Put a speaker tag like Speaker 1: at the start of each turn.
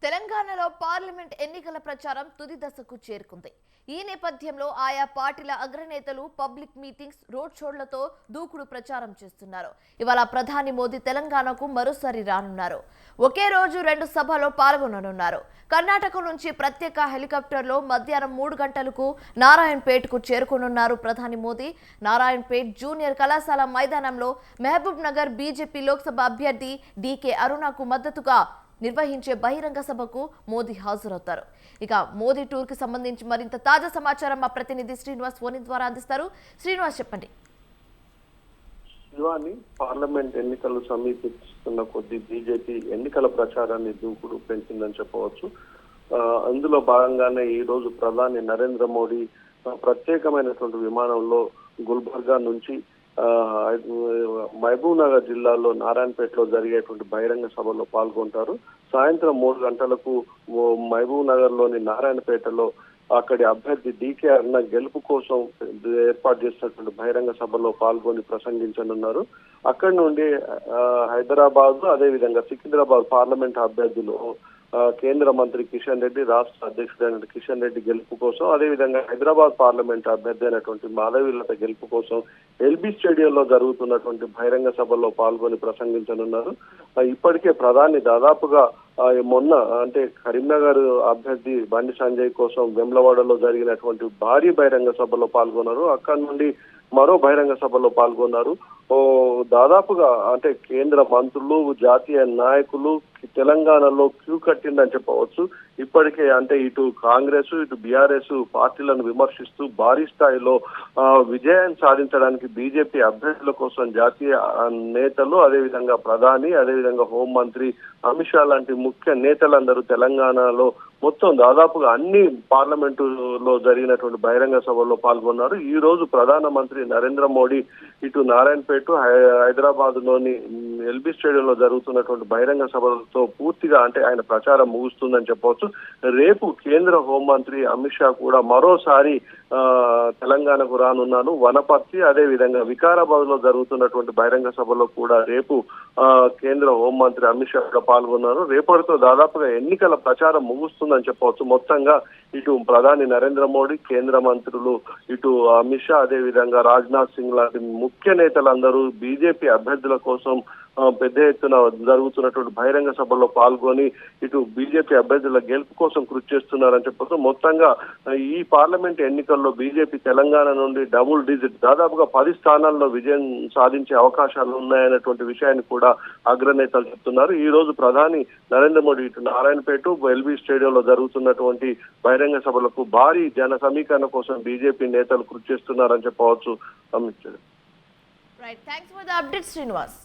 Speaker 1: తెలంగాణలో పార్లమెంట్ ఎన్నికల ప్రచారం తుది దశకు చేరుకుంది. ఈ నేపథ్యంలో ఆయా పార్టీల అగ్రనేతలు పబ్లిక్ మీటింగ్స్, రోడ్ షోలతో దూకుడు ప్రచారం చేస్తున్నారు. ఇవాళ ప్రధాని మోదీ తెలంగాణకు మరోసారి రానున్నారు. ఒకే రోజు 2 సభల్లో పాల్గొననున్నారు. కర్ణాటక నుంచి ప్రత్యేక హెలికాప్టర్లో మధ్యాహ్నం 3 గంటలకు నారాయణపేటకు చేరుకోనున్నారు ప్రధాని మోదీ. నారాయణపేట్ జూనియర్ కళాశాల మైదానంలో మహబూబ్ నగర్ బీజేపీ లోక్సభ అభ్యర్థి డీకే అరుణకు మద్దతుగా నిర్వహించే బహిరంగ సభకు మోదీ హాజరవుతారు. ఇక మోదీ టూర్ కి సంబంధించి మరింత తాజా సమాచారం మా ప్రతినిధి శ్రీనివాస్ ఫోన్ ద్వారా అందిస్తారు. శ్రీనివాస్, చెప్పండి.
Speaker 2: పార్లమెంట్ ఎన్నికలు సమీపిస్తున్న కొద్దీ బీజేపీ ఎన్నికల ప్రచారాన్ని దూకుడు పెంచిందని చెప్పవచ్చు. అందులో భాగంగానే ఈ రోజు ప్రధాని నరేంద్ర మోడీ ప్రత్యేకమైనటువంటి విమానంలో గుల్బర్గా నుంచి మహబూబ్ నగర్ జిల్లాలో నారాయణపేటలో జరిగేటువంటి బహిరంగ సభలో పాల్గొంటారు. సాయంత్రం 3 గంటలకు మహబూబ్ నగర్ లోని నారాయణపేటలో అక్కడి అభ్యర్థి డీకే అరుణ గెలుపు కోసం ఏర్పాటు చేసినటువంటి బహిరంగ సభలో పాల్గొని ప్రసంగించనున్నారు. అక్కడి నుండి హైదరాబాద్, అదేవిధంగా సికింద్రాబాద్ పార్లమెంట్ అభ్యర్థులు కేంద్ర మంత్రి కిషన్ రెడ్డి, రాష్ట్ర అధ్యక్షుడైన కిషన్ రెడ్డి గెలుపు కోసం, అదేవిధంగా హైదరాబాద్ పార్లమెంట్ అభ్యర్థి అయినటువంటి మాధవీలత గెలుపు కోసం ఎల్బీ స్టేడియంలో జరుగుతున్నటువంటి బహిరంగ సభలో పాల్గొని ప్రసంగించనున్నారు. ఇప్పటికే ప్రధాని దాదాపుగా మొన్న అంటే కరీంనగర్ అభ్యర్థి బండి సంజయ్ కోసం వెమ్లవాడలో జరిగినటువంటి భారీ బహిరంగ సభలో పాల్గొన్నారు. అక్కడి నుండి మరో బహిరంగ సభలో పాల్గొన్నారు. దాదాపుగా అంటే కేంద్ర మంత్రులు, జాతీయ నాయకులు తెలంగాణలో క్యూ కట్టిందని చెప్పవచ్చు. ఇప్పటికే అంటే ఇటు కాంగ్రెస్, ఇటు బీఆర్ఎస్ పార్టీలను విమర్శిస్తూ భారీ స్థాయిలో విజయాన్ని సాధించడానికి బీజేపీ అభ్యర్థుల కోసం జాతీయ నేతలు, అదేవిధంగా ప్రధాని, అదేవిధంగా హోంమంత్రి అమిత్ షా లాంటి ముఖ్య నేతలందరూ తెలంగాణలో మొత్తం దాదాపుగా అన్ని పార్లమెంటులో జరిగినటువంటి బహిరంగ సభల్లో పాల్గొన్నారు. ఈ రోజు ప్రధానమంత్రి నరేంద్ర మోడీ ఇటు నారాయణపేట, హైదరాబాద్ లోని ఎల్బీ స్టేడియంలో జరుగుతున్నటువంటి బహిరంగ సభలతో పూర్తిగా అంటే ఆయన ప్రచారం ముగుస్తుందని చెప్పవచ్చు. రేపు కేంద్ర హోంమంత్రి అమిత్ షా కూడా మరోసారి తెలంగాణకు రానున్నాను. వనపర్తి, అదేవిధంగా వికారాబాద్ లో జరుగుతున్నటువంటి బహిరంగ సభలో కూడా రేపు కేంద్ర హోంమంత్రి అమిత్ షా కూడా పాల్గొన్నారు. రేపటితో దాదాపుగా ఎన్నికల ప్రచారం ముగుస్తుందని చెప్పవచ్చు. మొత్తంగా ఇటు ప్రధాని నరేంద్ర మోడీ, కేంద్ర మంత్రులు, ఇటు అమిత్ షా, అదేవిధంగా రాజ్నాథ్ సింగ్ లాంటి ముఖ్య నేతలందరూ బీజేపీ అభ్యర్థుల కోసం పెద్ద ఎత్తున జరుగుతున్నటువంటి బహిరంగ సభలో పాల్గొని ఇటు బీజేపీ అభ్యర్థుల గెలుపు కోసం కృషి చేస్తున్నారని చెప్పొచ్చు. మొత్తంగా ఈ పార్లమెంట్ ఎన్నికల్లో బీజేపీ తెలంగాణ నుండి డబుల్ డిజిట్ దాదాపుగా 10 స్థానాల్లో విజయం సాధించే అవకాశాలు ఉన్నాయనేటువంటి విషయాన్ని కూడా అగ్రనేతలు చెప్తున్నారు. ఈ రోజు ప్రధాని నరేంద్ర మోడీ ఇటు నారాయణపేట, ఎల్బీ స్టేడియంలో జరుగుతున్నటువంటి బహిరంగ సభలకు భారీ జన సమీకరణ కోసం బీజేపీ నేతలు కృషి చేస్తున్నారని చెప్పవచ్చు.
Speaker 1: Right, thanks for the update Srinivas.